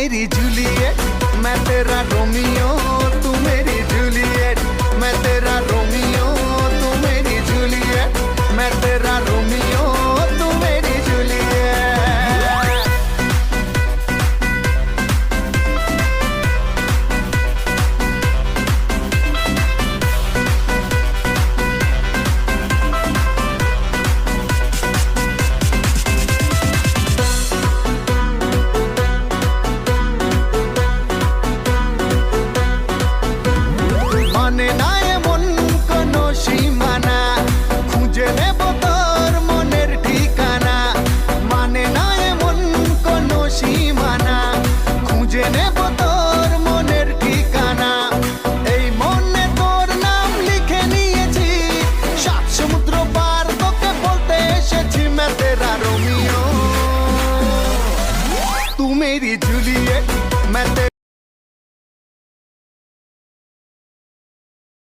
मेरी जूलियट, मैं तेरा रोमियो, तू मेरी जूलियट, मैं तेरा रोमियो, तू मेरी जूलियट, मैं तेरा रोमियो, तू मेरी जूलियट। মানে না এমন কোনো সীমানা, খুঁজে নেব তোর মনের ঠিকানা। মানে না এমন কোনো সীমানা, খুঁজে নেব তোর মনের ঠিকানা। এই মনে তোর নাম লিখে নিয়েছি, সাত সমুদ্র পার তোকে বলতে এসেছি, मैं तेरा रोमियो, तू मेरी जूलियट, मैं